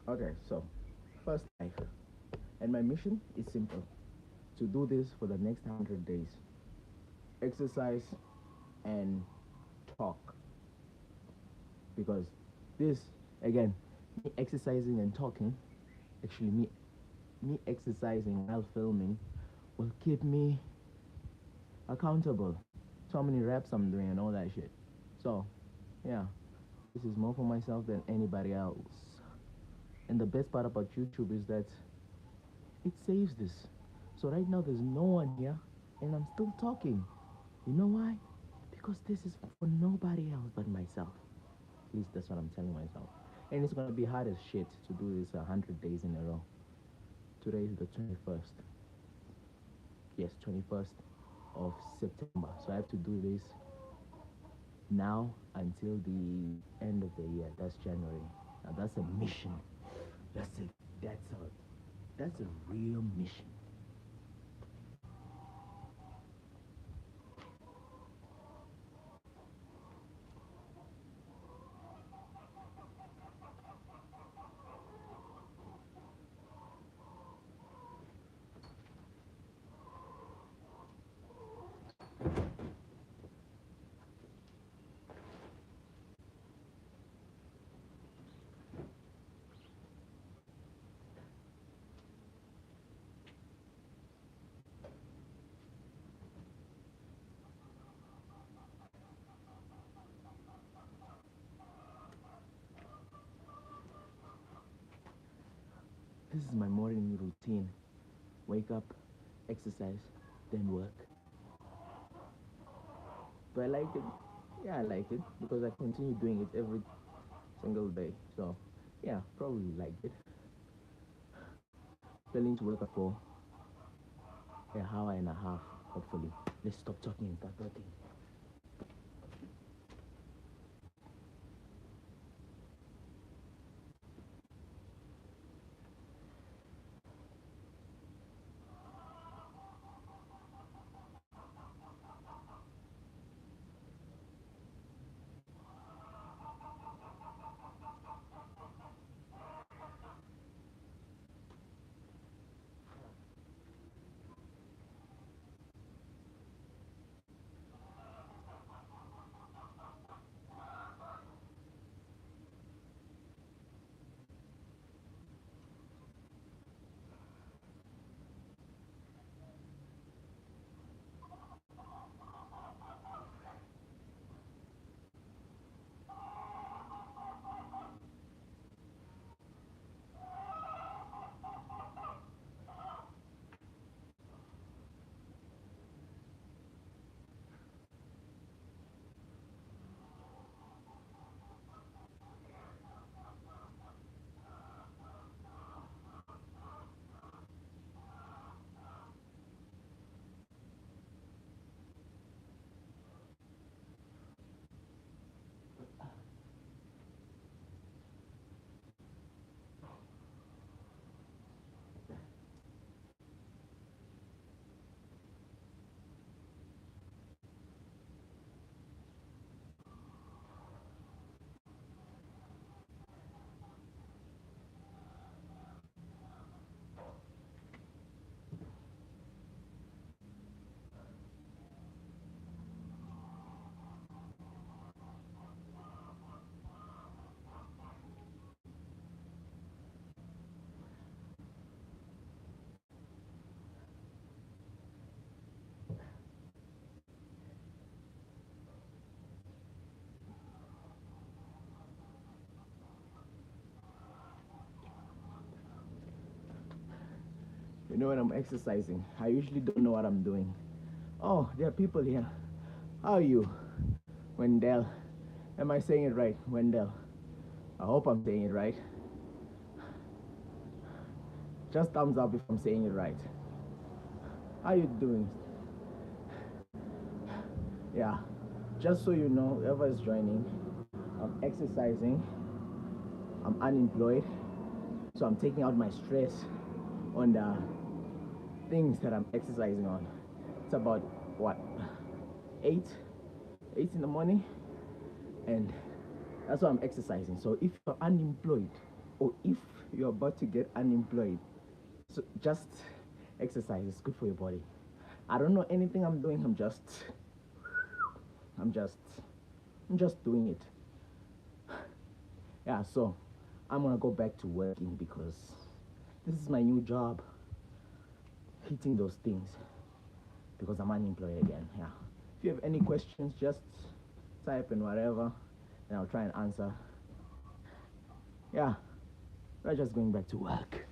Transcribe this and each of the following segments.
Okay, so first life. And my mission is simple to do this for the next 100 days. Exercise and talk. Because this, again, me exercising and talking, actually, me exercising while filming will keep me accountable to how many reps I'm doing and all that shit. So, yeah, this is more for myself than anybody else. And the best part about YouTube is that it saves this. So right now there's no one here and I'm still talking. You know why? Because this is for nobody else but myself. At least that's what I'm telling myself. And it's gonna be hard as shit to do this 100 days in a row. Today is the 21st. Yes, 21st of September. So I have to do this now until the end of the year. That's January. Now that's a mission. That's a that's a that's a real mission. This is my morning routine. Wake up, exercise, then work. Do I like it? Yeah, I like it because I continue doing it every single day. So, yeah, probably like it. Planning to wake up for an hour and a half, hopefully. Let's stop talking and start talking. You know, when I'm exercising, I usually don't know what I'm doing. Oh, there are people here. How are you? Wendell. Am I saying it right? Wendell. I hope I'm saying it right. Just thumbs up if I'm saying it right. How you doing? Yeah. Just so you know, whoever is joining, I'm exercising. I'm unemployed. So I'm taking out my stress on the things that I'm exercising on. It's about what? 8? 8 in the morning? And that's why I'm exercising. So if you're unemployed, or if you're about to get unemployed, so just exercise. It's good for your body. I don't know anything I'm doing. I'm just, I'm just doing it. Yeah, so I'm gonna go back to working because this is my new job, hitting those things because I'm unemployed again. Yeah. If you have any questions, just type in whatever, and I'll try and answer. Yeah, we're just going back to work.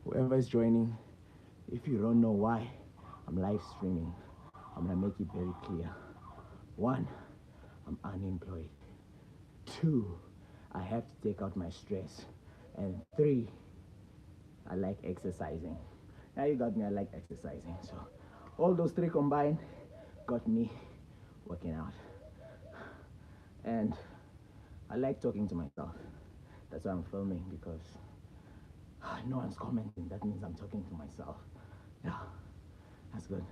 Whoever is joining, if you don't know why I'm live streaming, I'm gonna make it very clear. One, I'm unemployed. Two, I have to take out my stress. And three, I like exercising. Now you got me, I like exercising. So all those three combined got me working out. And I like talking to myself. That's why I'm filming, because no one's commenting. That means I'm talking to myself. Yeah, that's good.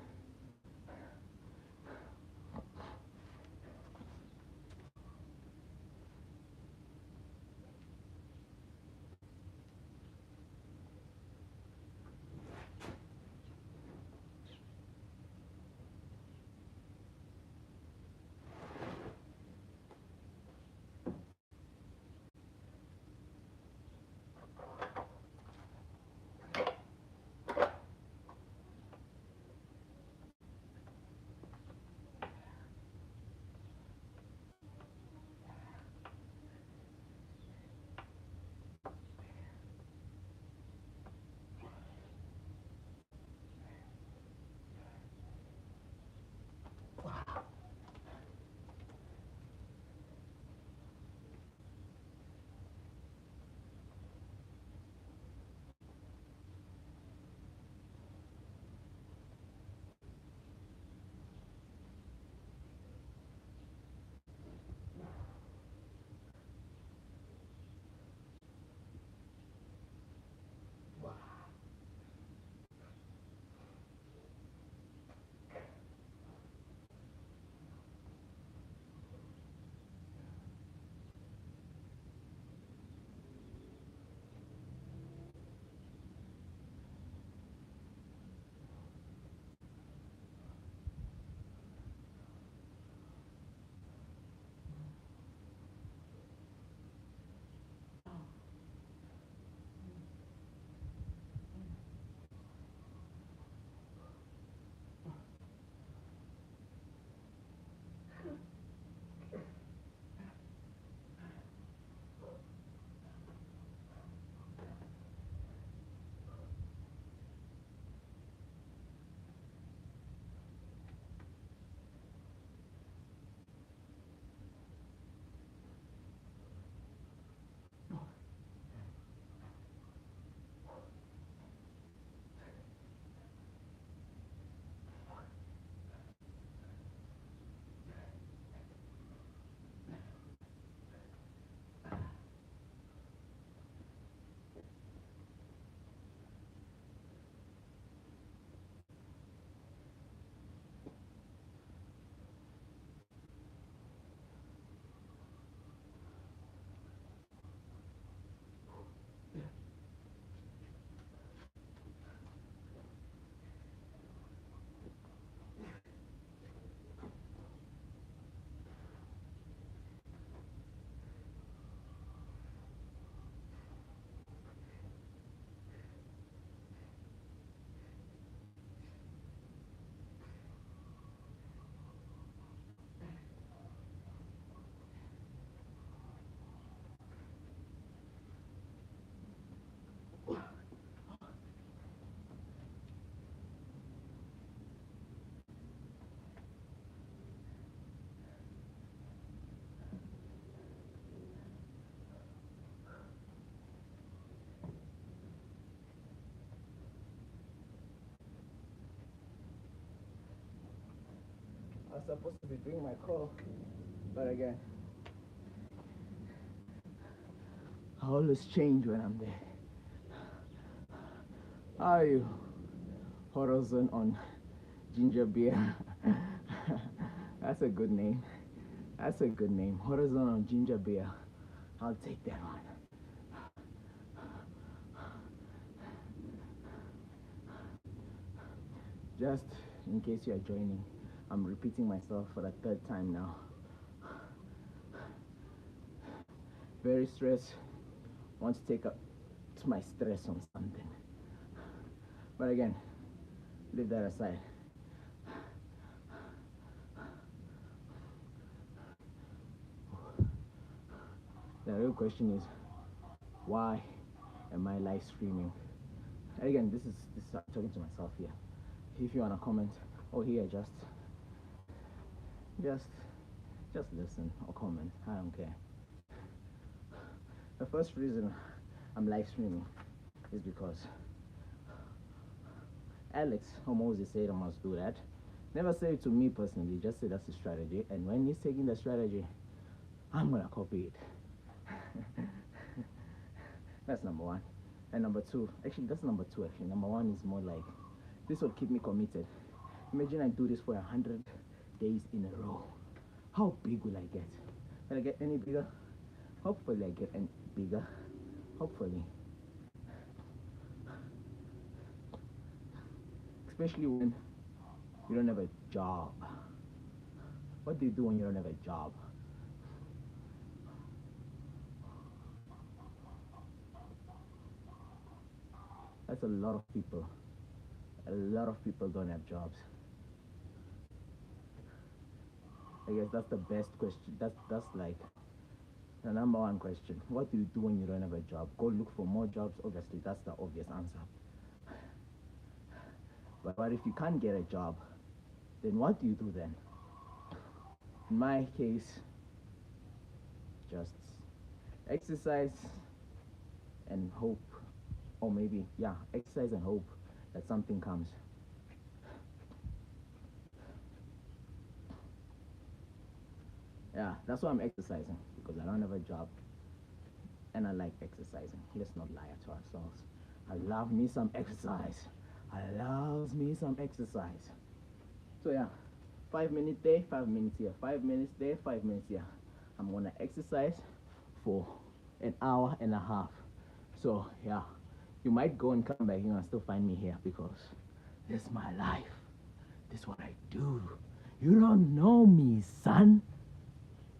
supposed to be doing my call, but again, I always change when I'm there. How are you? Horizon on ginger beer. That's a good name. That's a good name. Horizon on ginger beer. I'll take that one. Just in case you are joining, I'm repeating myself for the third time now. Very stressed. Want to take up my stress on something. But again, leave that aside. The real question is, why am I live streaming? And again, this is I'm talking to myself here. If you wanna comment or here, just listen or comment. I don't care. The first reason I'm live streaming is because Alex or Moses said I must do that. Never say it to me personally, just say that's the strategy. And when he's taking the strategy, I'm gonna copy it. That's number one. And number two, actually that's number two actually. Number one is more like, this will keep me committed. Imagine I do this for 100 days in a row. How big will I get? Will I get any bigger? Hopefully I get any bigger. Hopefully. Especially when you don't have a job. What do you do when you don't have a job? That's a lot of people. A lot of people don't have jobs. I guess that's the best question. That's like the number one question. What do you do when you don't have a job? Go look for more jobs. Obviously, that's the obvious answer. But if you can't get a job, then what do you do then? In my case, just exercise and hope, or maybe, yeah, exercise and hope that something comes. Yeah, that's why I'm exercising, because I don't have a job and I like exercising. Let's not lie to ourselves. I love me some exercise. I love me some exercise. So yeah, 5 minutes there, 5 minutes here, 5 minutes there, 5 minutes here. I'm gonna exercise for an hour and a half. So yeah, you might go and come back, you know, and still find me here, because this is my life. This is what I do. You don't know me, son.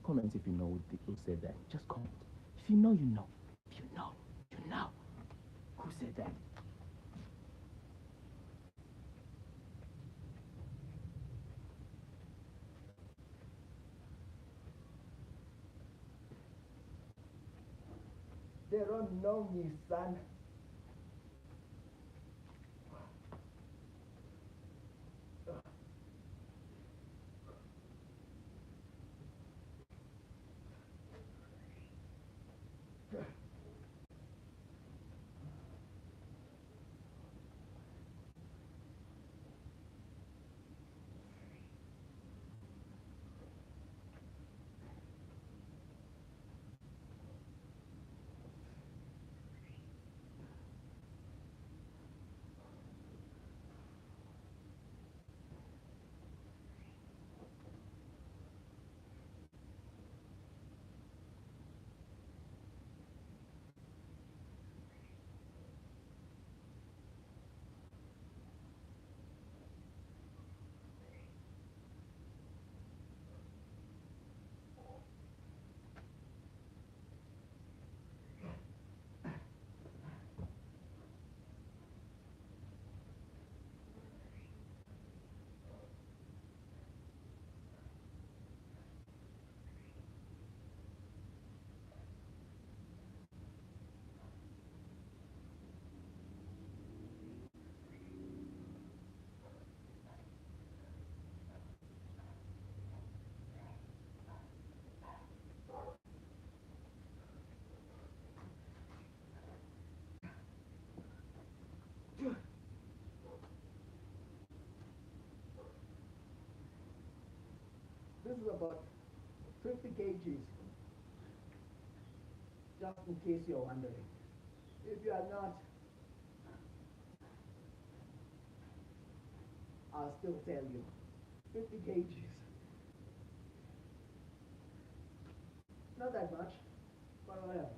Comment if you know who said that. Just comment. If you know, you know. If you know, you know. Who said that? They don't know me, son. is about 50 kgs, just in case you're wondering. If you are not, I'll still tell you. 50 kgs. Not that much, but whatever.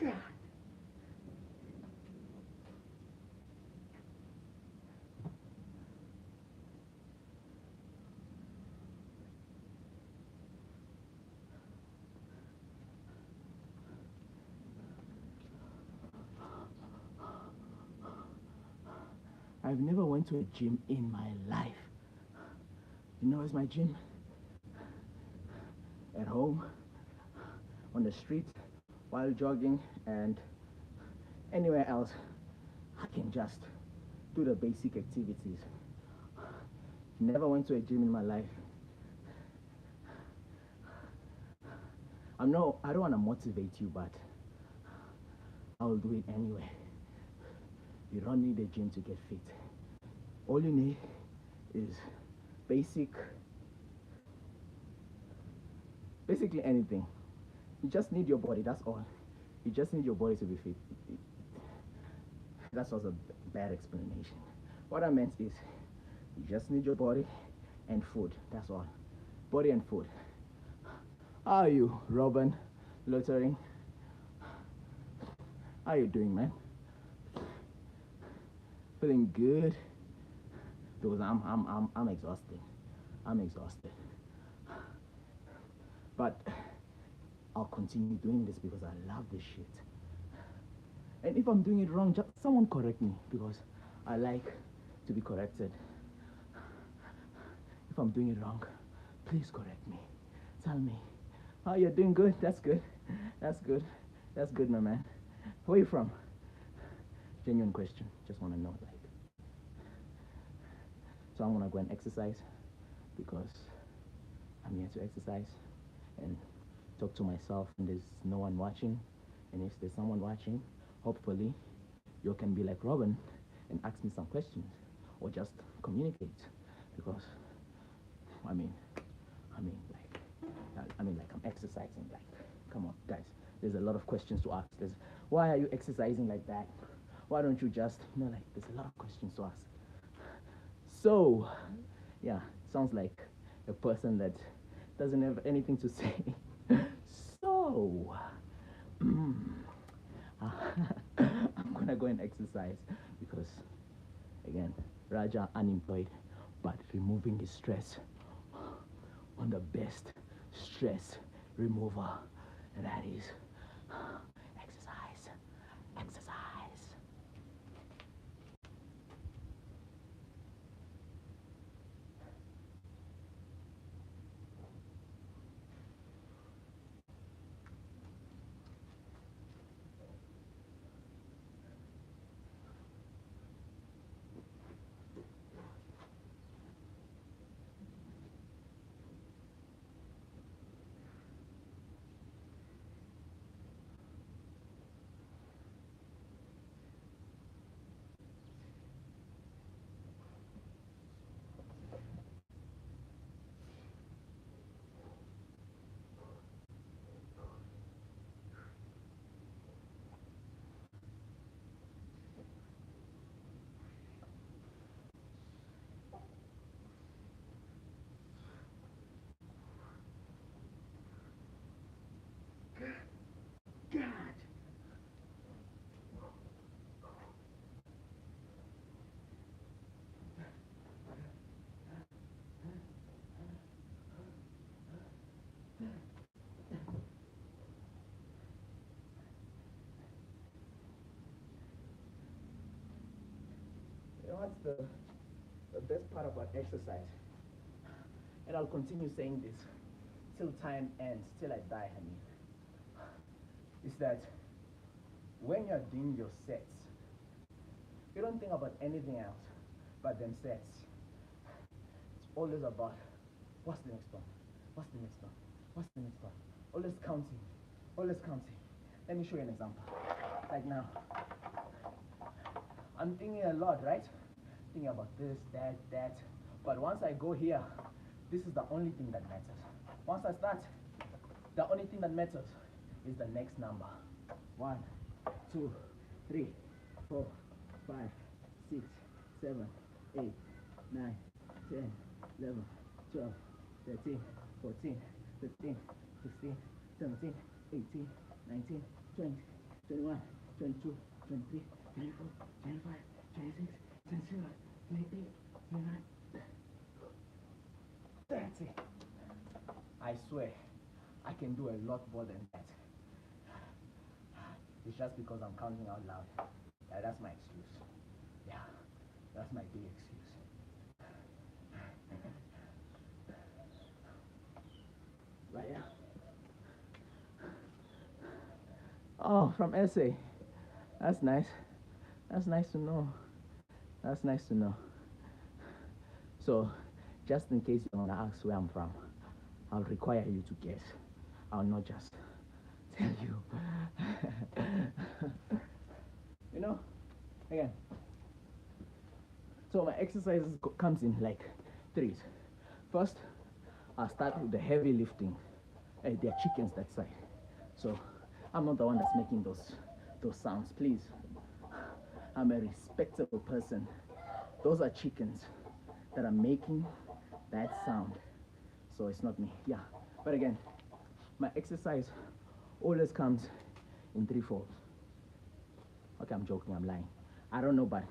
God. I've never went to a gym in my life. You know where's my gym? At home, on the street, while jogging, and anywhere else. I can just do the basic activities. Never went to a gym in my life. I don't want to motivate you, but I'll do it anyway. You don't need a gym to get fit. All you need is basically anything. You just need your body, that's all. You just need your body to be fit. That was a bad explanation. What I meant is, you just need your body and food, that's all. Body and food. How are you, Robin Loitering? How you doing, man? Feeling good? Because I'm exhausted. I'm exhausted. But I'll continue doing this because I love this shit. And if I'm doing it wrong, just someone correct me, because I like to be corrected. If I'm doing it wrong, please correct me. Tell me. Oh, you're doing good? That's good. That's good. That's good, my man. Where are you from? Genuine question. Just want to know, like. So I'm going to go and exercise because I'm here to exercise and talk to myself, and there's no one watching. And if there's someone watching, hopefully you can be like Robin and ask me some questions or just communicate, because like I'm exercising. Like, come on, guys. There's a lot of questions to ask. Why are you exercising like that? Why don't you just, like, there's a lot of questions to ask. So, yeah, sounds like a person that doesn't have anything to say. So, I'm gonna go and exercise because, again, Raja unemployed, but removing his stress on the best stress remover, and that is exercise. Exercise. God. You know what's the best part about exercise? And I'll continue saying this till time ends, till I die, honey. Is that when you're doing your sets, you don't think about anything else. But them sets, it's always about what's the next one? What's the next one? What's the next one? Always counting. Always counting. Let me show you an example. Like now, I'm thinking a lot, right? Thinking about this, that, that. But once I go here, this is the only thing that matters. Once I start, the only thing that matters is the next number. 1, 2, 3, 4, 5, 6, 7, 8, 9, 10, 11, 12, 13, 14, 15, 16, 17, 18, 19, 20, 21, 22, 23, 24, 25, 26, 27, 28, 29, 30. I swear, I can do a lot more than that. It's just because I'm counting out loud. Yeah, that's my excuse. Yeah, that's my big excuse. Right, yeah. Oh, from SA. That's nice. That's nice to know. That's nice to know. So, just in case you want to ask where I'm from, I'll require you to guess. I'll not just tell you. You know, again. So my exercises comes in like threes. First, I'll start with the heavy lifting. There are chickens that side. So I'm not the one that's making those sounds, please. I'm a respectable person. Those are chickens that are making that sound. So it's not me. Yeah. But again, my exercise always comes in three folds. Okay, I'm joking, I'm lying. I don't know, but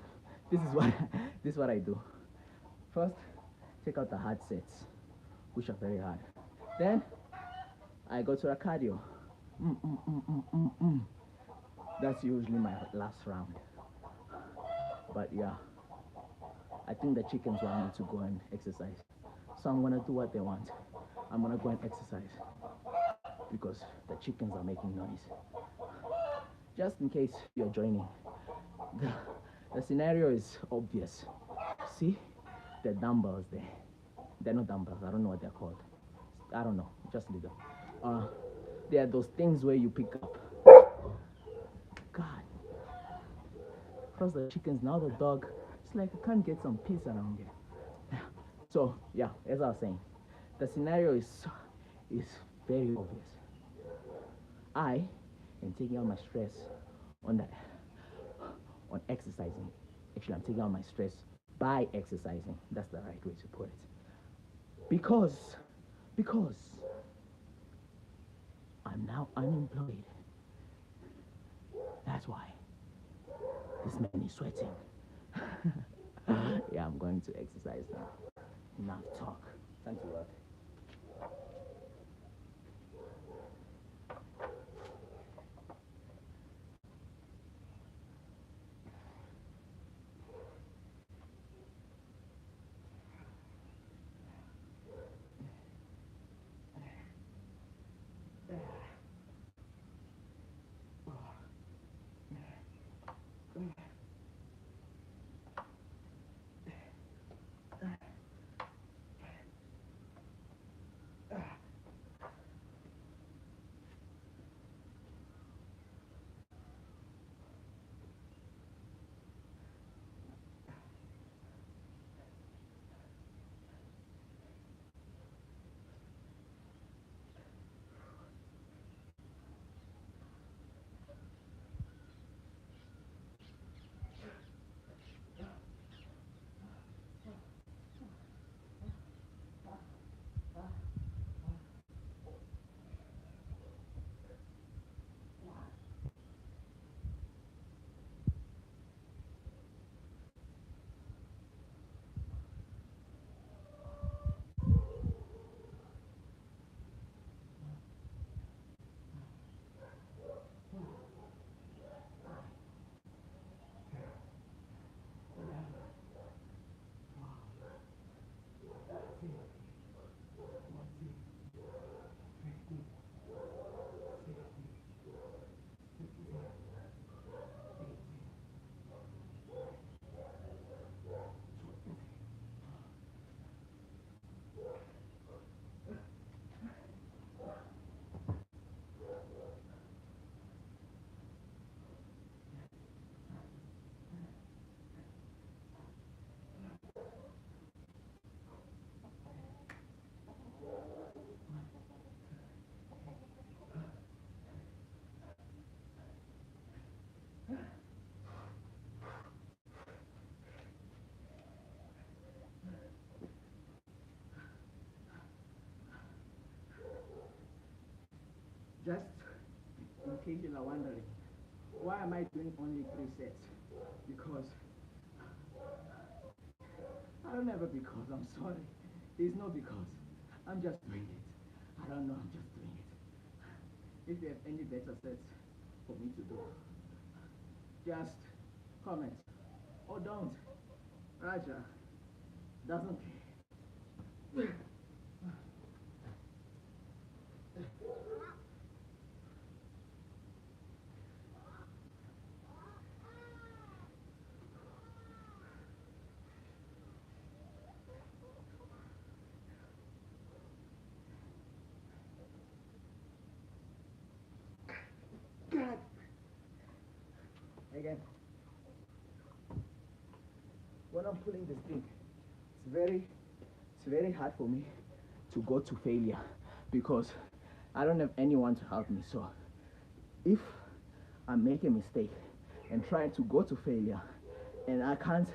this is what I do. First, take out the hard sets, which are very hard. Then I go to a cardio. That's usually my last round. But yeah, I think the chickens want me to go and exercise. So I'm gonna do what they want. I'm gonna go and exercise because the chickens are making noise. Just in case you're joining, the scenario is obvious. See the dumbbells there. They're not dumbbells. I don't know what they're called. I don't know. Just leave them. There are those things where you pick up. God. First the chickens, now the dog. It's like I can't get some peace around here. So yeah, as I was saying, the scenario is very obvious. I am taking out my stress on exercising. Actually, I'm taking out my stress by exercising. That's the right way to put it. Because I'm now unemployed. That's why this man is sweating. Yeah, I'm going to exercise now. Enough talk. Time to work. Just in case you are wondering, why am I doing only 3 sets? Because I don't have a because. I'm sorry. There's no because. I'm just doing it. I don't know. I'm just doing it. If you have any better sets for me to do, just comment or don't. Raja doesn't care. God. Again, when I'm pulling this thing, it's very hard for me to go to failure because I don't have anyone to help me. So if I make a mistake and try to go to failure and I can't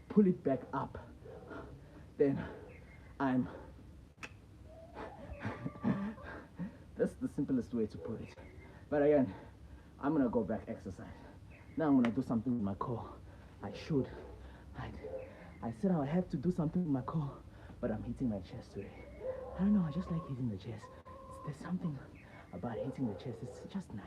pull it back up, then I'm that's the simplest way to put it. But again, I'm gonna go back exercise. Now I'm gonna do something with my core. I should. I said I would have to do something with my core, but I'm hitting my chest today. I don't know, I just like hitting the chest. There's something about hitting the chest, it's just nice.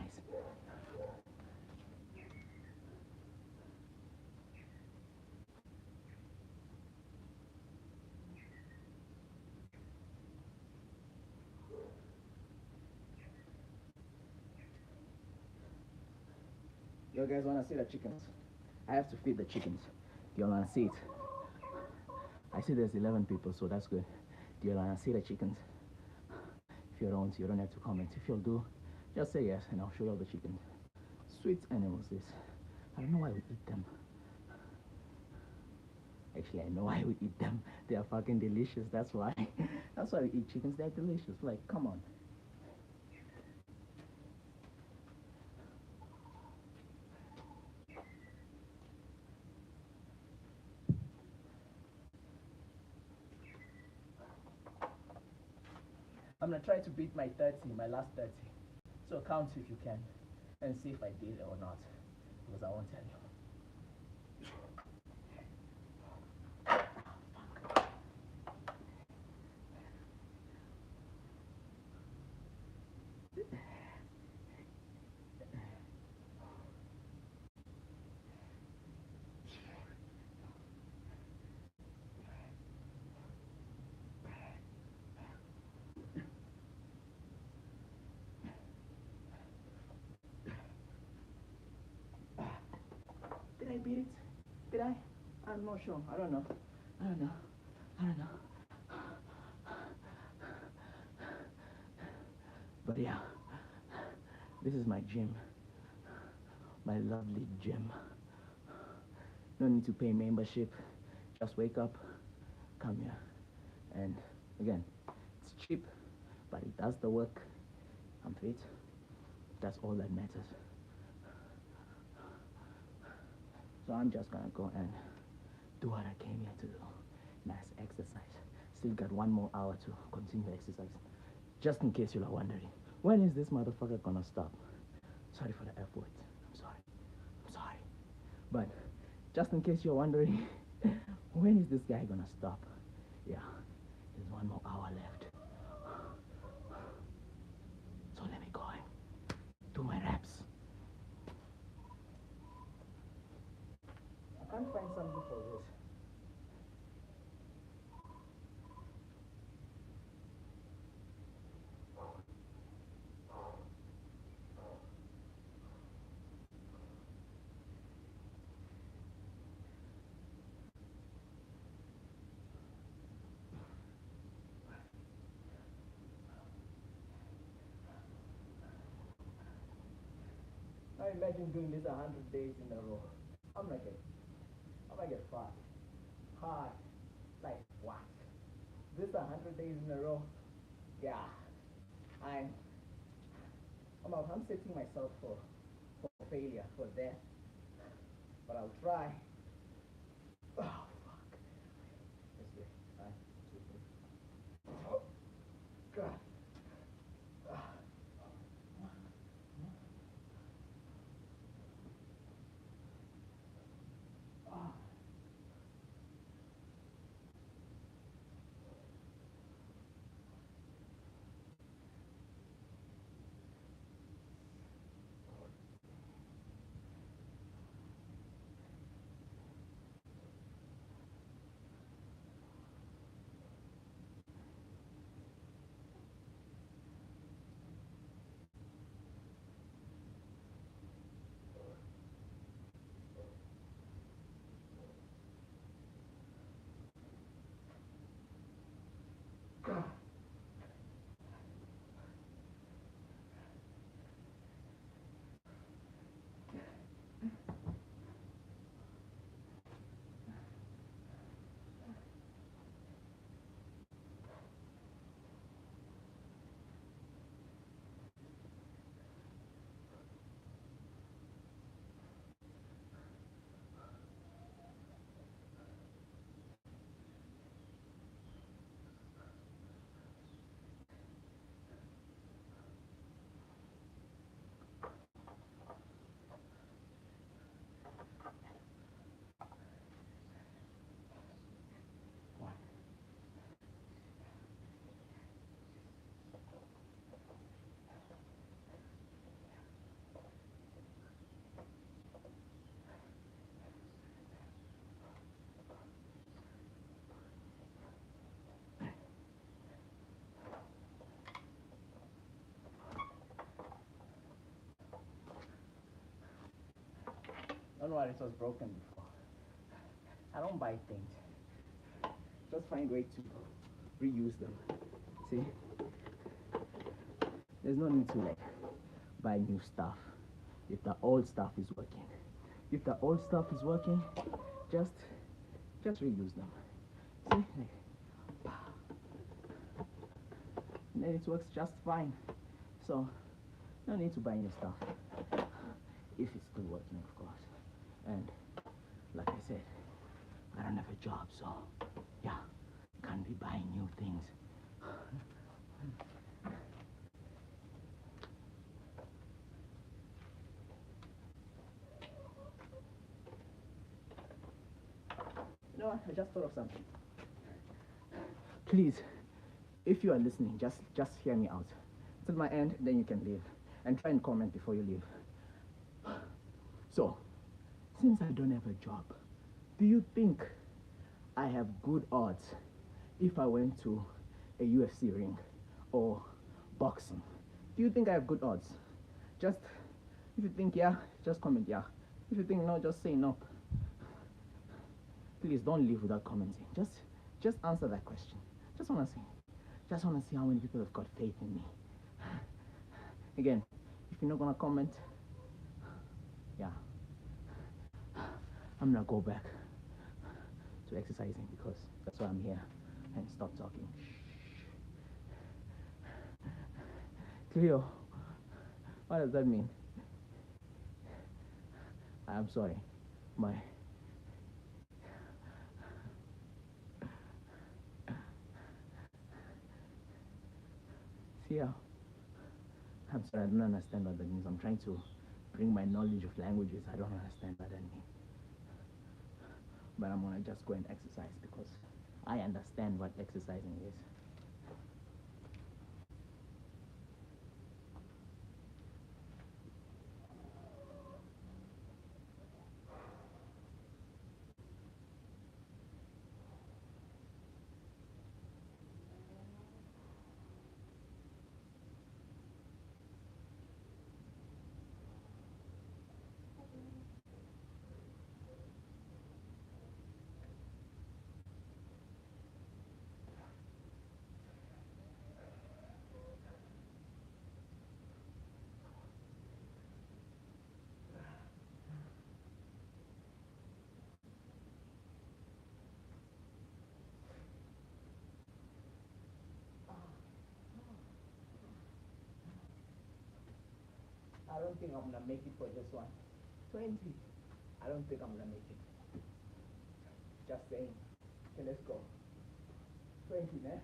You guys wanna see the chickens? I have to feed the chickens. Do you wanna see it? I see there's 11 people, so that's good. Do you wanna see the chickens? If you don't have to comment. If you'll do, just say yes and I'll show you all the chickens. Sweet animals, this. I don't know why we eat them. Actually, I know why we eat them. They are fucking delicious. That's why. That's why we eat chickens. They're delicious. Like, come on. I'm gonna try to beat my 30, my last 30. So count if you can and see if I did it or not. Because I won't tell you. Did I beat it? Did I? I'm not sure. I don't know. I don't know. I don't know. But yeah, this is my gym. My lovely gym. No need to pay membership. Just wake up, come here. And again, it's cheap, but it does the work. I'm fit. That's all that matters. So I'm just gonna go and do what I came here to do. Nice exercise. Still got 1 more hour to continue exercise. Just in case you're wondering, when is this motherfucker gonna stop? Sorry for the F word. I'm sorry. I'm sorry. But just in case you're wondering, when is this guy gonna stop? Yeah, there's 1 more hour left. So let me go and do my reps. I can't find something for this. I imagine doing this 100 days in a row. I'm gonna get fat. Hard. Like what? This 100 days in a row. Yeah. I'm I'm setting myself for failure, for death. But I'll try. Oh fuck. Let's see. 1, 2, 3. Oh God. know what, it was broken before. I don't buy things. Just find way to reuse them. See? There's no need to like buy new stuff if the old stuff is working. If the old stuff is working, just reuse them. See? Like, and then it works just fine. So no need to buy new stuff. If it's still working, of course. And like I said, I don't have a job, so yeah, can't be buying new things. You know what? I just thought of something. Please, if you are listening, just hear me out. Till my end, then you can leave. And try and comment before you leave. So, since I don't have a job, do you think I have good odds if I went to a UFC ring or boxing? Do you think I have good odds? Just, if you think yeah, just comment yeah. If you think no, just say no. Please don't leave without commenting. Just answer that question. Just wanna see how many people have got faith in me. Again, if you're not gonna comment, yeah, I'm gonna go back to exercising because that's why I'm here, and stop talking. Cleo, what does that mean? I'm sorry, my Cleo. I'm sorry, I don't understand what that means. I'm trying to bring my knowledge of languages. I don't understand what that means. But I'm gonna just go and exercise because I understand what exercising is. I don't think I'm gonna make it for this one. 20. I don't think I'm gonna make it. Just saying. Okay, let's go. 20, man.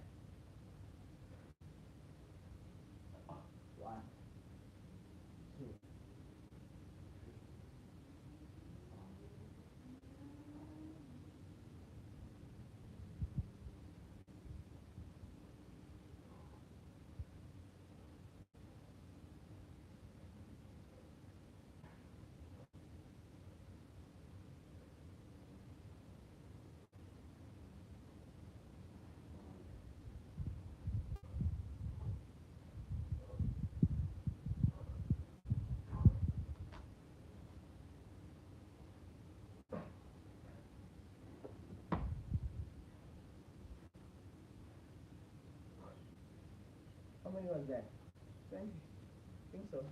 Oh, 1, 2. How many was that? 20. I think so.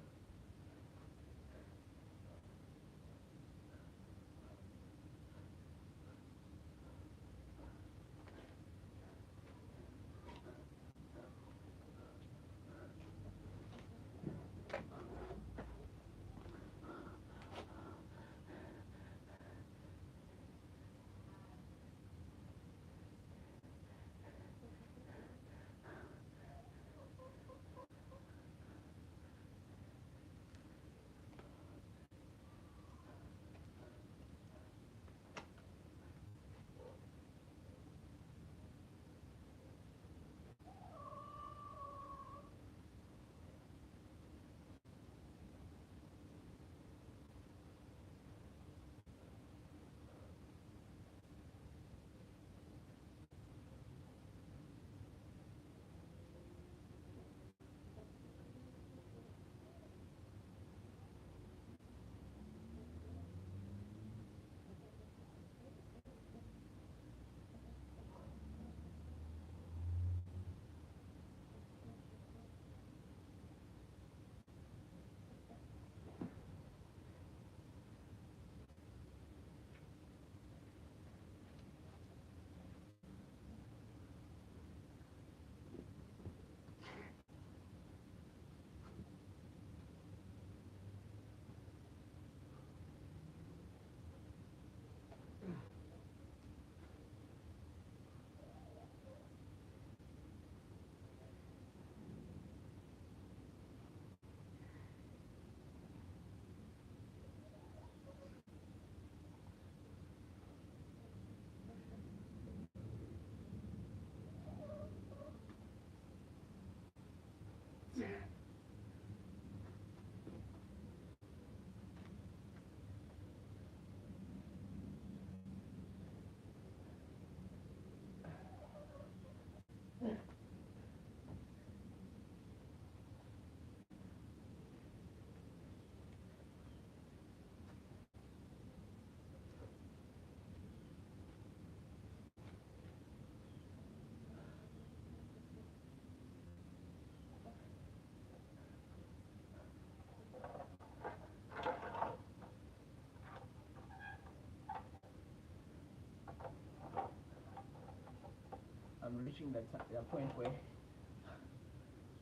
reaching the point where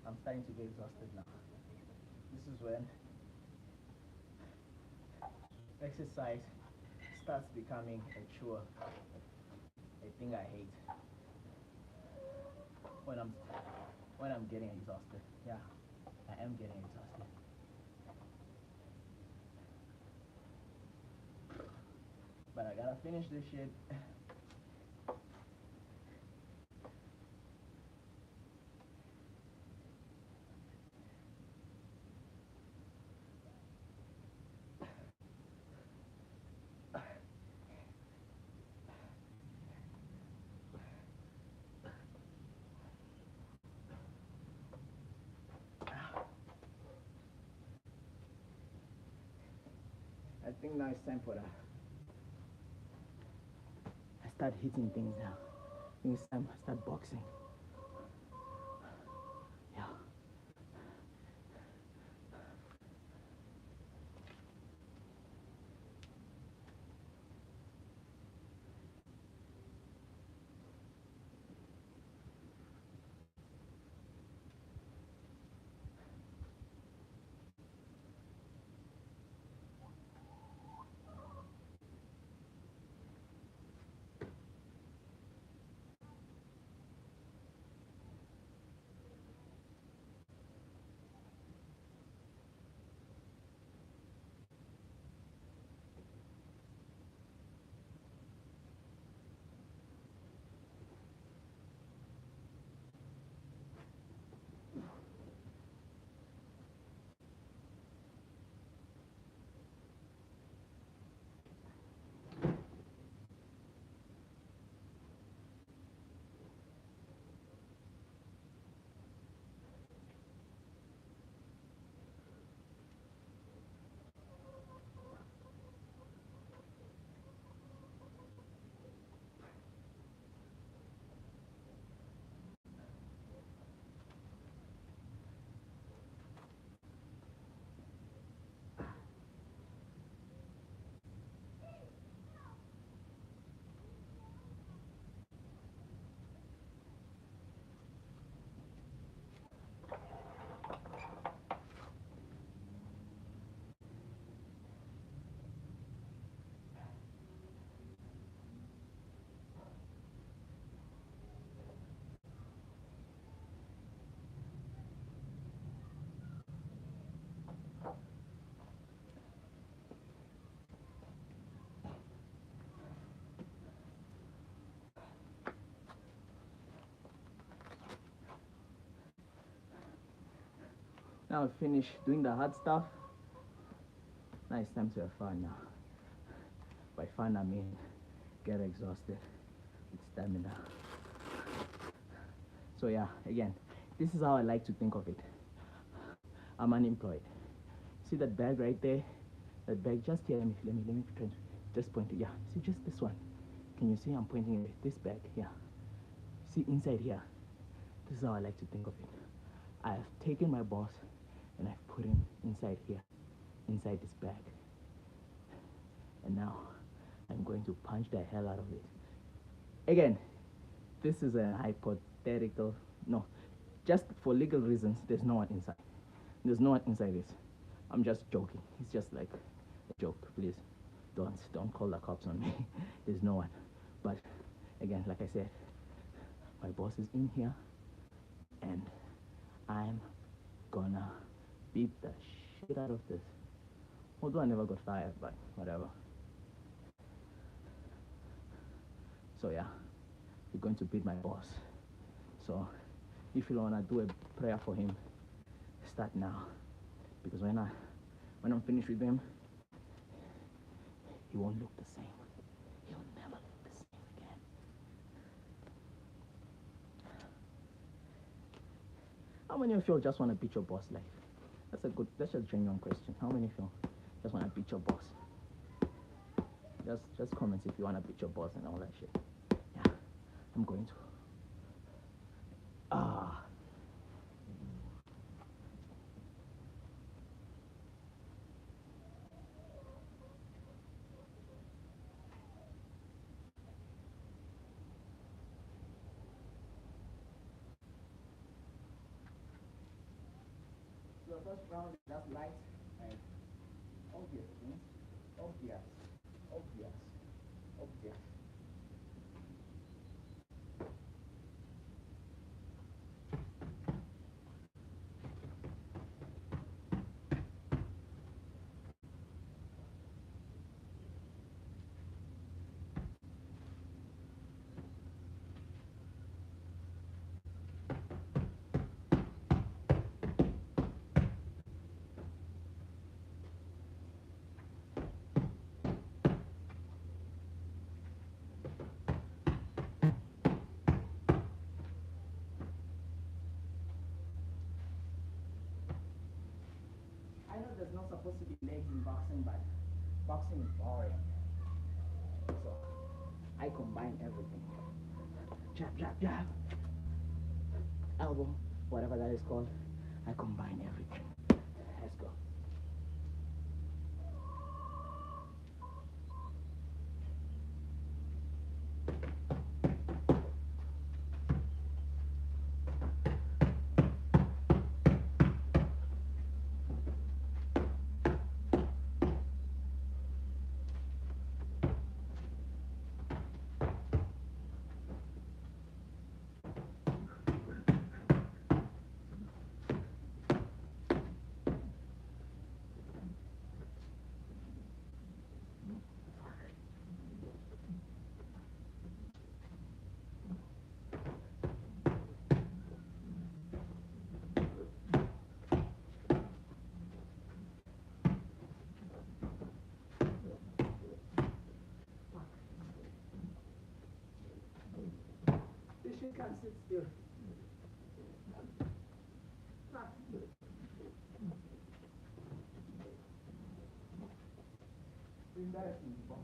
I'm starting to get exhausted now. This is when exercise starts becoming a chore, a thing I hate. When I'm getting exhausted. Yeah, I am getting exhausted. But I gotta finish this shit. I think now it's time for that. I start hitting things now. I think it's time I start boxing. Yeah. Now I finish doing the hard stuff. Now it's time to have fun now. By fun I mean get exhausted with stamina. So yeah, again, this is how I like to think of it. I'm unemployed. See that bag right there? That bag just here. Let me try to just point it. Yeah, see just this one. Can you see I'm pointing at this bag? Yeah. See inside here. This is how I like to think of it. I've taken my boss and I've put him inside here, inside this bag. And now I'm going to punch the hell out of it. Again, this is a hypothetical, no, just for legal reasons, there's no one inside. There's no one inside this. I'm just joking. It's just like a joke. Please don't call the cops on me. There's no one. But again, like I said, my boss is in here and I'm gonna beat the shit out of this. Although I never got fired, but whatever. So yeah, we're going to beat my boss. So if you wanna do a prayer for him, start now. Because when I'm finished with him, he won't look the same. He'll never look the same again. How many of you just want to beat your boss life? That's a genuine question. How many of you just want to beat your boss? Just comment if you want to beat your boss and all that shit. Yeah, I'm going to. the first round is just light and obvious things. Obvious. Obvious. Obvious. I know there's not supposed to be legs in boxing, but boxing is boring. So I combine everything. Jab, jab, jab. Elbow, whatever that is called. I combine everything. Let's go. This shit can't sit still. Embarrassing, boss.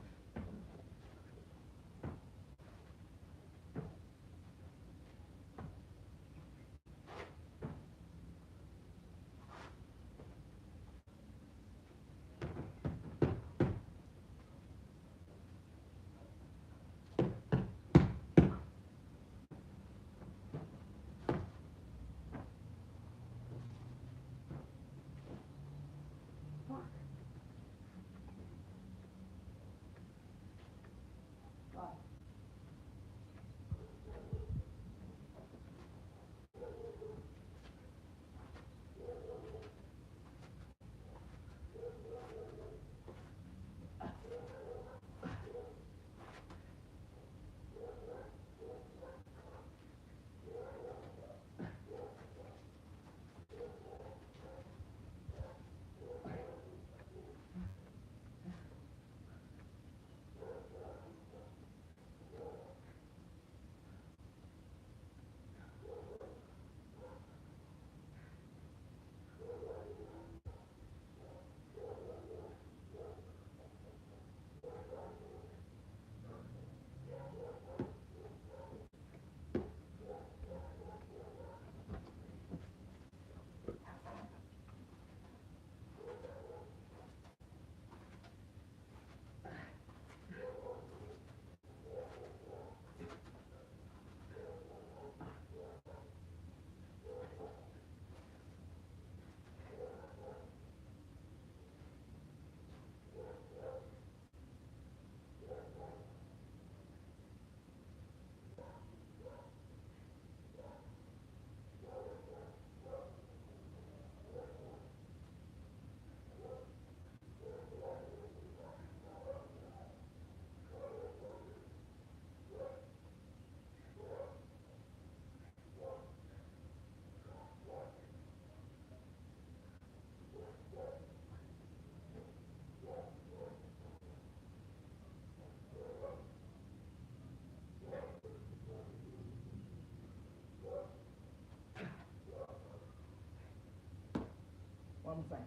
One more time.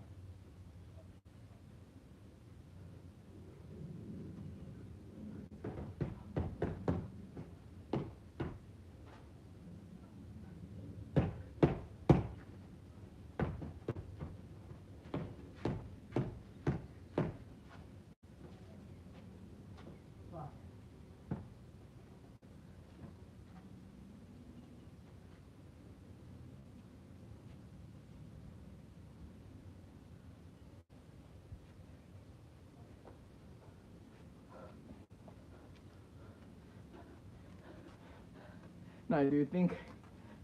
Now, do you think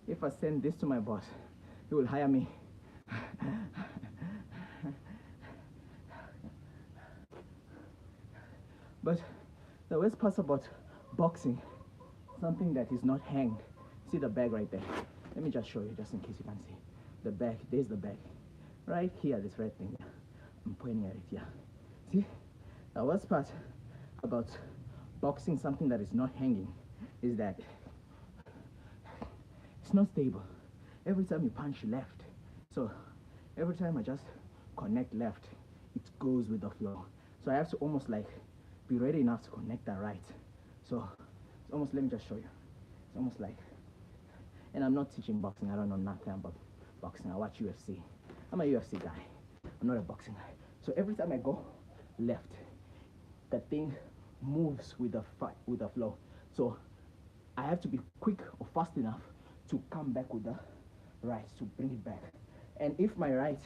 if I send this to my boss, he will hire me? But the worst part about boxing, something that is not hanged. See the bag right there? Let me just show you, just in case you can see. The bag, there's the bag. Right here, this red thing. I'm pointing at it, yeah. See? The worst part about boxing, something that is not hanging, is that it's not stable. Every time you punch left, so every time I just connect left, it goes with the flow. So I have to almost like be ready enough to connect that right. So it's almost, let me just show you. It's almost like, and I'm not teaching boxing. I don't know nothing about boxing. I watch UFC. I'm a UFC guy. I'm not a boxing guy. So every time I go left, the thing moves with the flow. So I have to be quick or fast enough to come back with the right to bring it back. And if my right,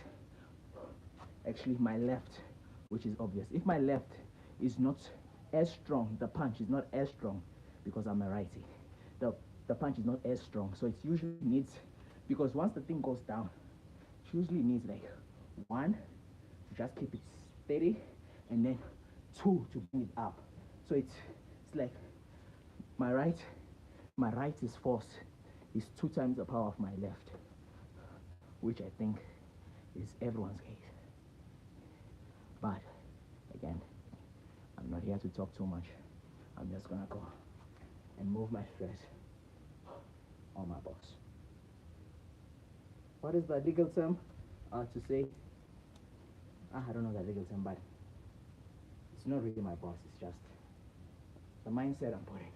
actually my left, which is obvious, if my left is not as strong, the punch is not as strong, because I'm a righty, the punch is not as strong. So it usually needs, because once the thing goes down, it usually needs like 1 to just keep it steady, and then 2 to bring it up. So it's like my right is force is 2 times the power of my left, which I think is everyone's case. But again, I'm not here to talk too much. I'm just gonna go and move my stress on my boss. What is the legal term to say? I don't know the legal term, but it's not really my boss. It's just the mindset I'm putting.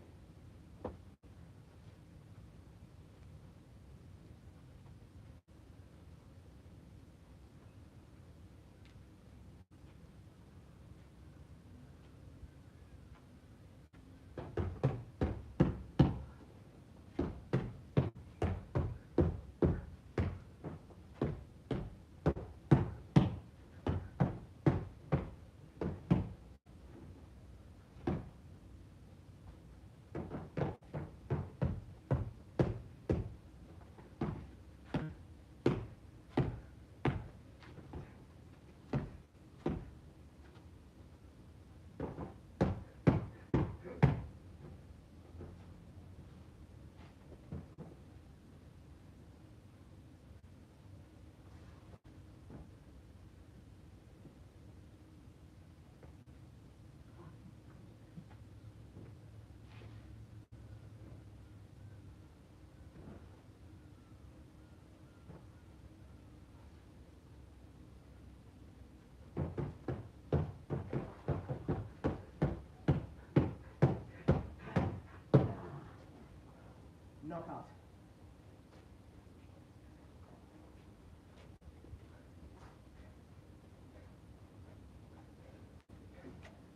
Knockout.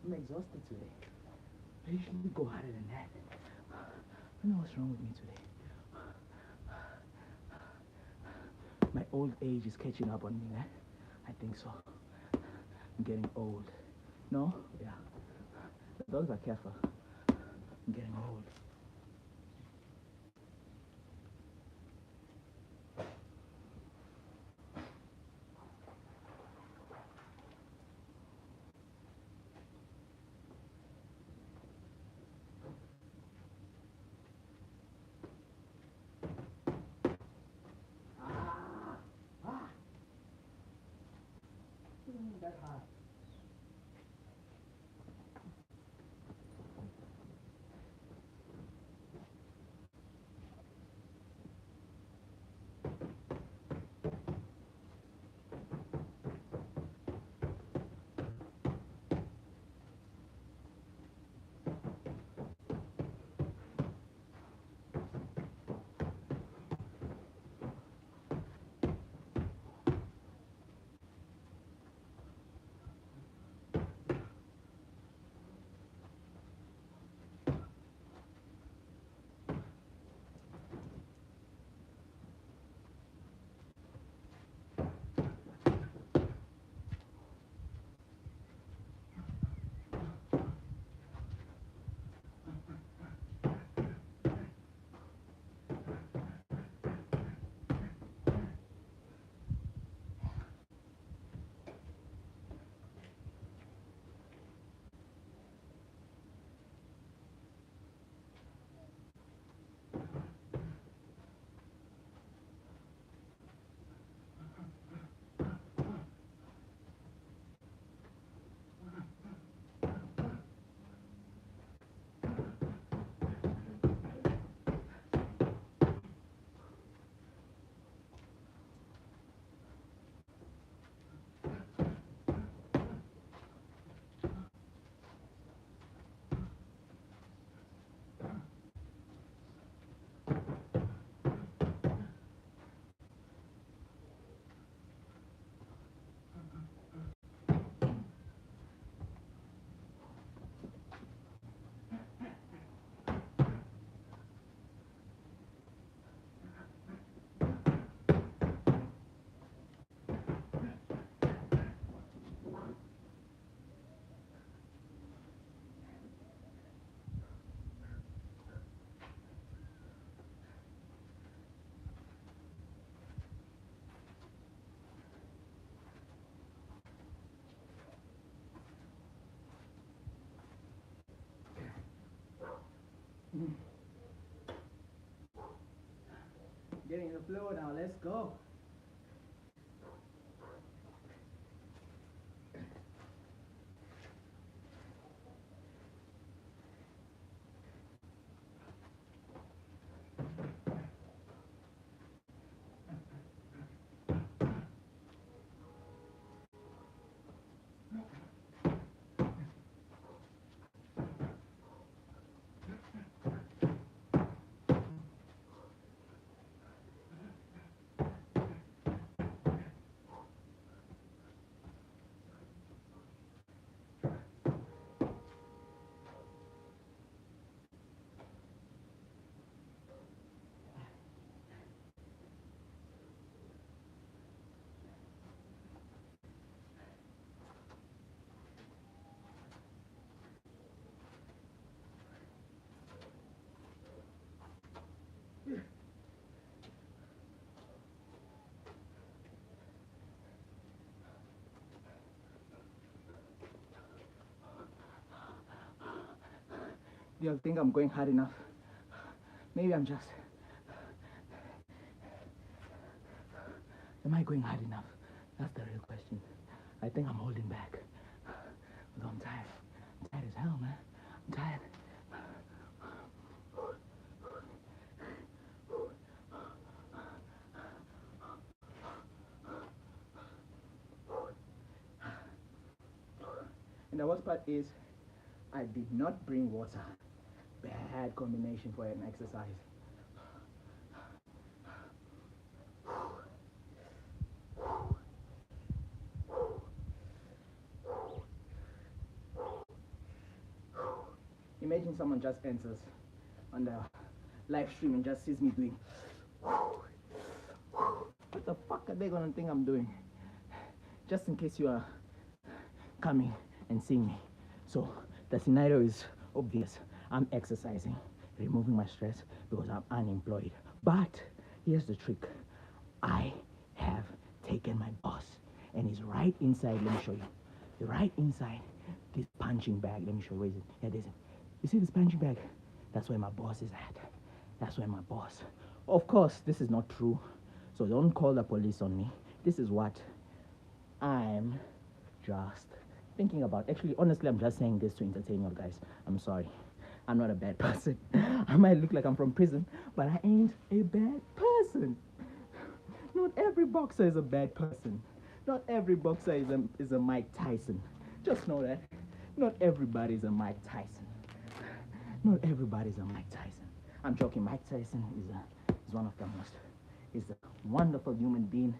I'm exhausted today. I usually go harder than that. I don't know what's wrong with me today. My old age is catching up on me, eh? I think so. I'm getting old. No? Yeah. The dogs are careful. I'm getting old. That hard. flow now. Let's go. Do you think I'm going hard enough? Maybe I'm just... Am I going hard enough? That's the real question. I think I'm holding back. Although I'm tired. I'm tired as hell, man. I'm tired. And the worst part is, I did not bring water. Bad combination for an exercise. Imagine someone just enters on the live stream and just sees me doing. What the fuck are they gonna think I'm doing? Just in case you are coming and seeing me. So the scenario is obvious. I'm exercising, removing my stress because I'm unemployed. But here's the trick. I have taken my boss and he's right inside. Let me show you. Right inside this punching bag. Let me show you. Where is it? Yeah, there's it. You see this punching bag? That's where my boss is at. That's where my boss. Of course, this is not true. So don't call the police on me. This is what I'm just thinking about. Actually, honestly, I'm just saying this to entertain you guys. I'm sorry. I'm not a bad person. I might look like I'm from prison, but I ain't a bad person. Not every boxer is a bad person. Not every boxer is a Mike Tyson. Just know that. Not everybody's a Mike Tyson. Not everybody's a Mike Tyson. I'm joking. Mike Tyson is one of the most. He's a wonderful human being,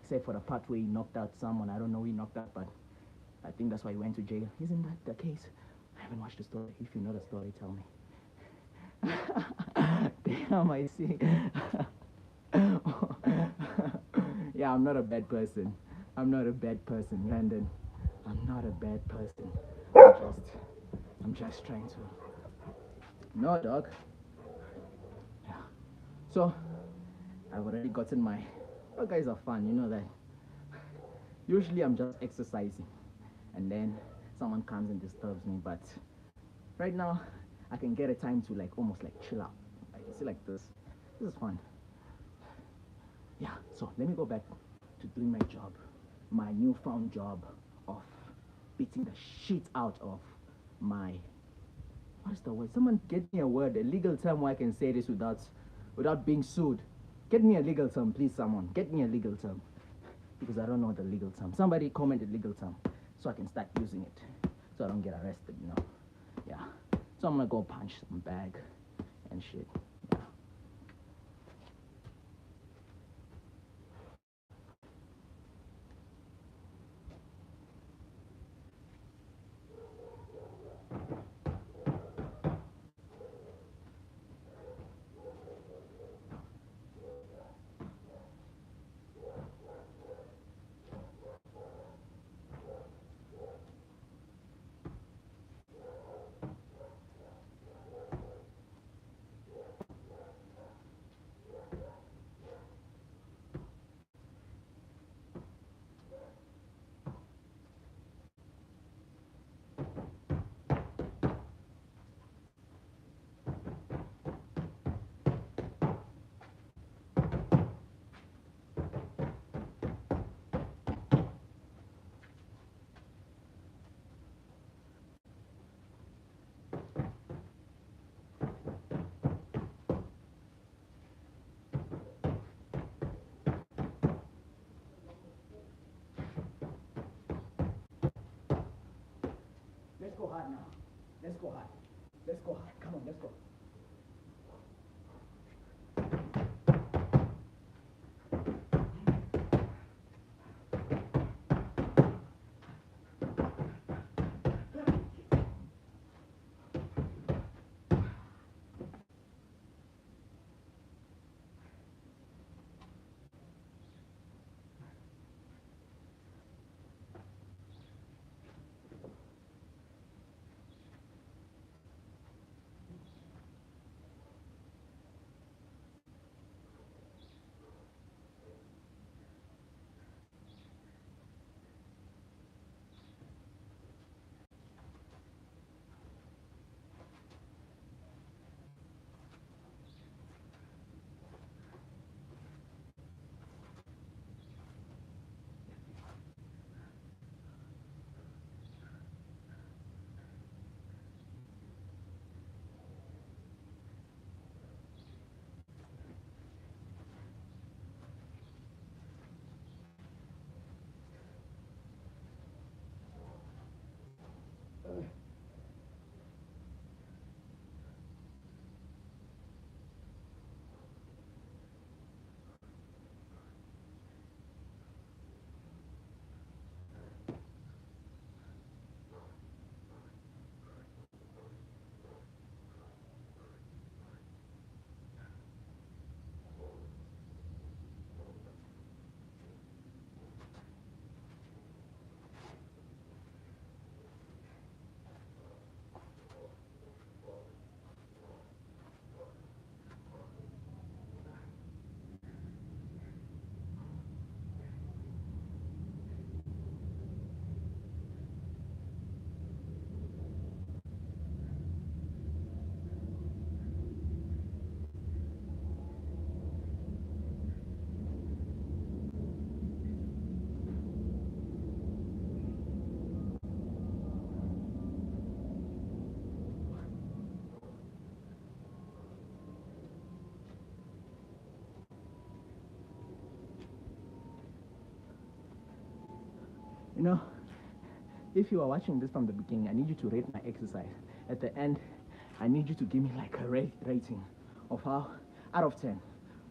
except for the part where he knocked out someone. I don't know who he knocked out, but I think that's why he went to jail. Isn't that the case? I haven't watched the story. If you know the story, tell me. Damn, I see. Yeah, I'm not a bad person. I'm not a bad person, Landon. I'm not a bad person. I'm just trying to. No, dog. Yeah. So, I've already gotten my. Well, guys are fun, you know that. Usually, I'm just exercising, and then someone comes and disturbs me. But right now, I can get a time to almost chill out. You see, like this. This is fun. Yeah. So let me go back to doing my job, my newfound job of beating the shit out of my. What is the word? Someone get me a word, a legal term where I can say this without being sued. Get me a legal term, please, someone. Get me a legal term. Because I don't know the legal term. Somebody comment a legal term so I can start using it. So I don't get arrested, you know. Yeah. So I'm gonna go punch some bag and shit. Yeah. Let's go hard. Let's go hard. Come on, let's go. You know, if you are watching this from the beginning, I need you to rate my exercise. At the end, I need you to give me like a rating of how, out of 10,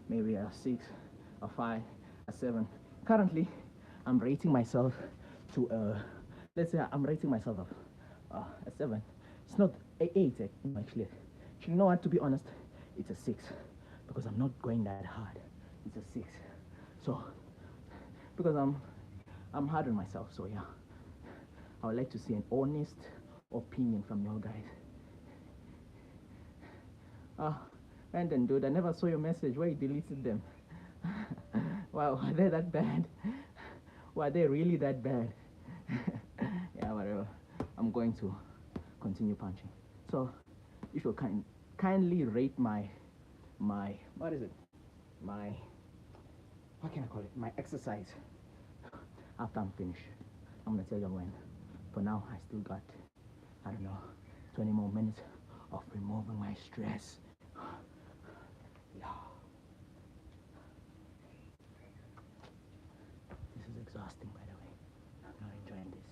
maybe a 6, a 5, a 7. Currently, I'm rating myself to let's say I'm rating myself a 7. It's not a 8 actually. You know what? To be honest, it's a 6 because I'm not going that hard. It's a 6. So because I'm hard on myself. So yeah, I would like to see an honest opinion from you guys. Brandon, dude, I never saw your message. Why you deleted them? Wow, are they that bad? Were they really that bad? Yeah, whatever. I'm going to continue punching. So, if you kindly rate my what is it? My, what can I call it? My exercise. After I'm finished, I'm gonna tell you when. For now, I still got, I don't know, 20 more minutes of removing my stress. Yeah. This is exhausting, by the way. I'm not enjoying this.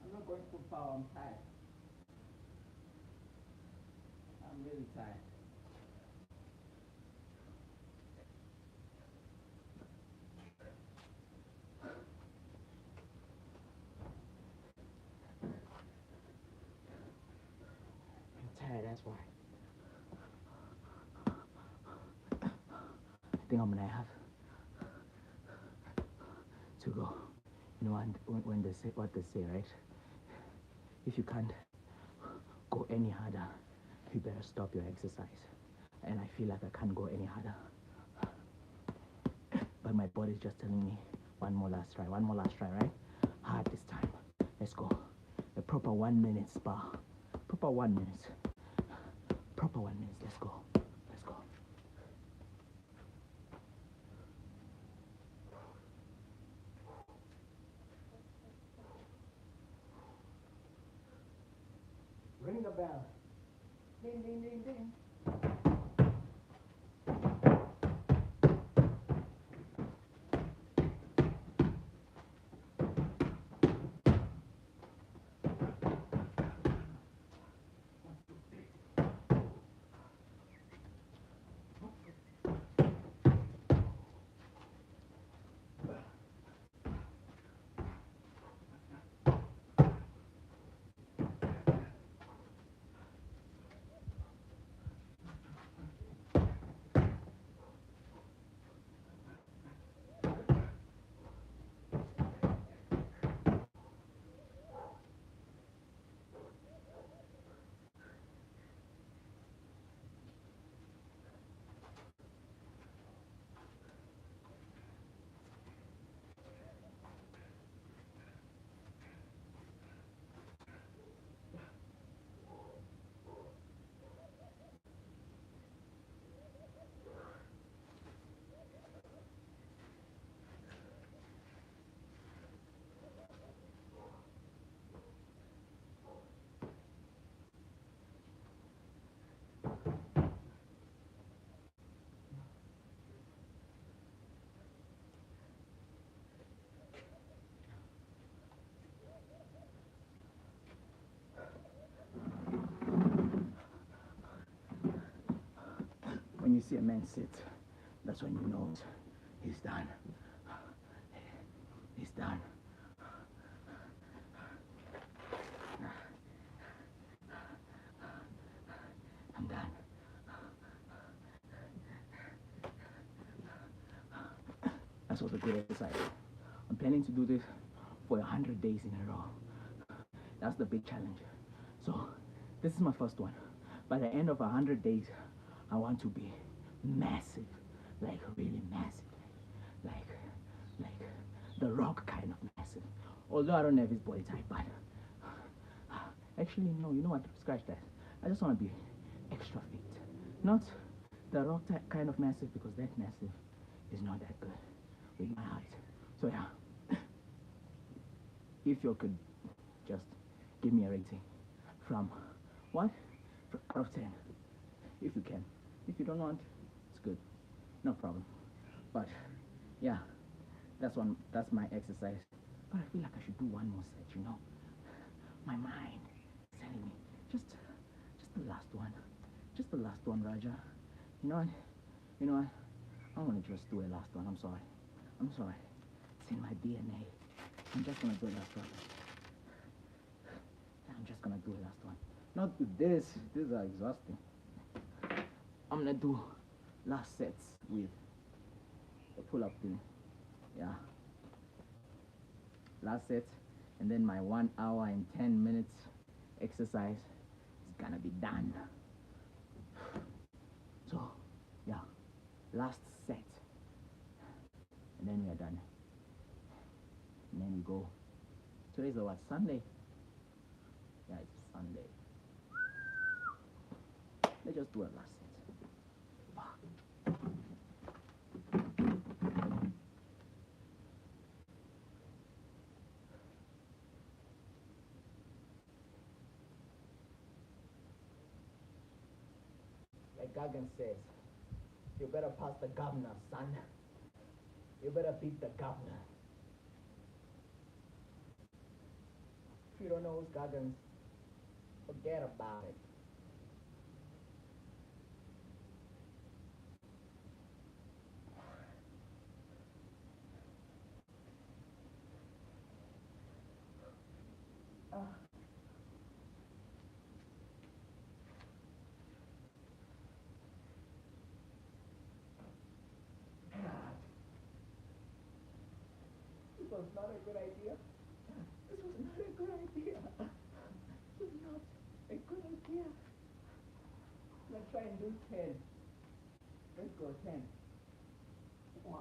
I'm not going to power, I'm tired. I'm I'm really tired. I'm tired, that's why. I think I'm gonna have to go. You know, and when they say what they say, right? If you can't go any harder, you better stop your exercise. And I feel like I can't go any harder. But my body's just telling me one more last try, right? Hard this time. Let's go. A proper 1 minute spa. Proper 1 minute. Proper 1 minute. Let's go. Let's go. Ring the bell. Ding, ding, ding, ding. When you see a man sit, that's when you know he's done. He's done. I'm done. That's what a good exercise. I'm planning to do this for 100 days in a row. That's the big challenge. So, this is my first one. By the end of 100 days, I want to be massive, like really massive, like the Rock kind of massive. Although I don't have his body type, but actually no, you know what? Scratch that. I just want to be extra fit, not the Rock type kind of massive, because that massive is not that good with my height. So yeah, if you could just give me a rating from what? Out of 10, if you can. If you don't want, it's good, no problem. But yeah, that's my exercise. But I feel like I should do one more set, you know. My mind is telling me, just the last one. Just the last one, Raja. You know what? You know what? I want to just do a last one. I'm sorry. I'm sorry. It's in my DNA. I'm just gonna do a last one. I'm just gonna do a last one. Not with this. These are exhausting. I'm gonna do last sets with the pull-up thing. Yeah. Last set, and then my 1 hour and 10 minutes exercise is gonna be done. So, yeah, last set, and then we are done. And then we go. Today's what? Sunday? Yeah, it's Sunday. Let's just do a last set. Like Gagan says, you better pass the governor, son. You better beat the governor. If you don't know who's Gagan, forget about it. was not a good idea. This was not a good idea. This was not a good idea. Let's try and do 10. Let's go 10. 1.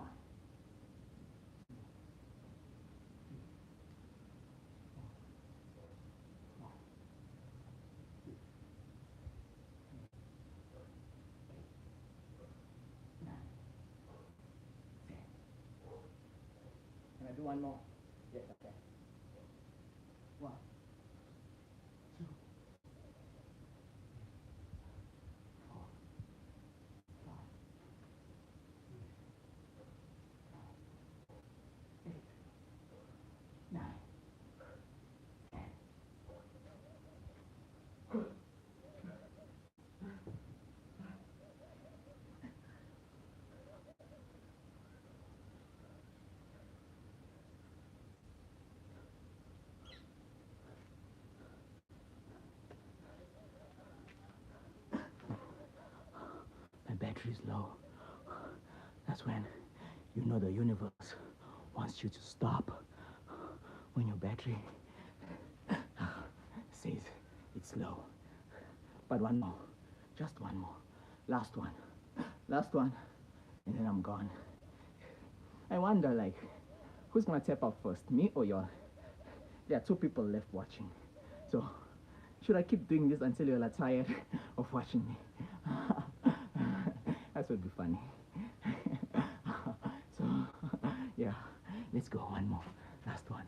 Can I do one more? Yes, okay. 1, 2, 4, 5, 8, 9, 10. My battery's low. That's when you know the universe wants you to stop. When your battery says it's low. But one more. Just one more. Last one. Last one. And then I'm gone. I wonder, like, who's gonna tap out first? Me or y'all? There are 2 people left watching. So, should I keep doing this until you're like, tired of watching me? That would be funny. So, yeah, let's go. One more. Last one.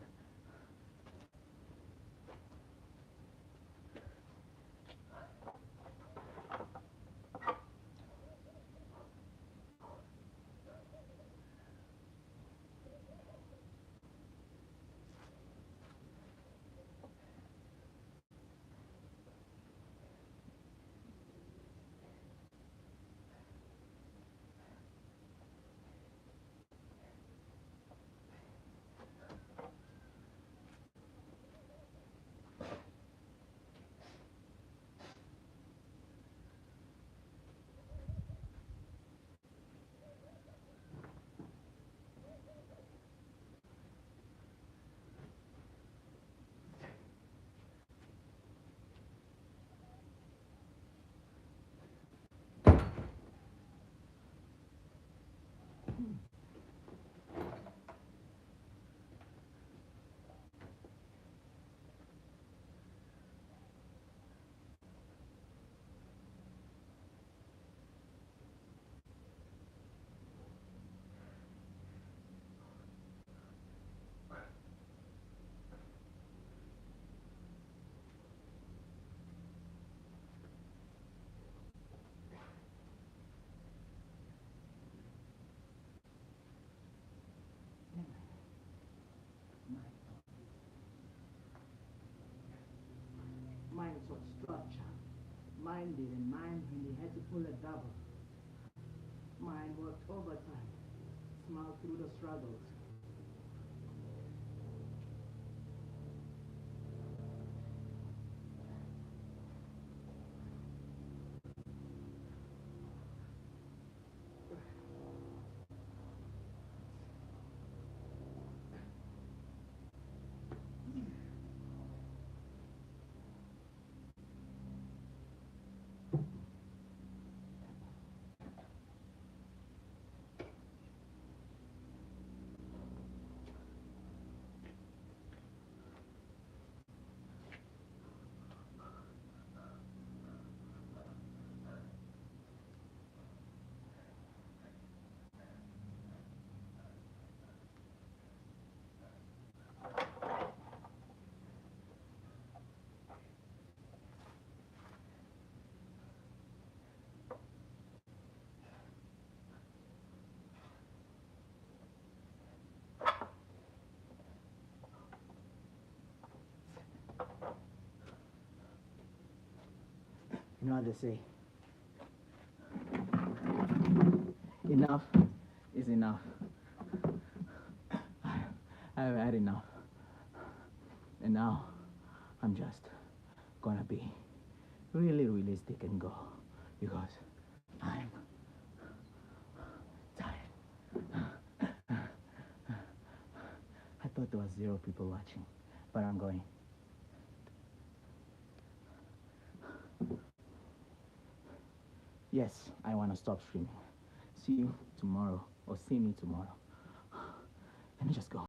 Mine was structure. Mine didn't mind when they had to pull a double. Mine worked overtime, smiled through the struggles. You know what they say? Enough is enough. I've had enough. And now I'm just gonna be really realistic and go because I'm tired. I thought thought there were 0 people watching, but I'm going. Yes, I want to stop streaming. See you tomorrow, or see me tomorrow. Let me just go.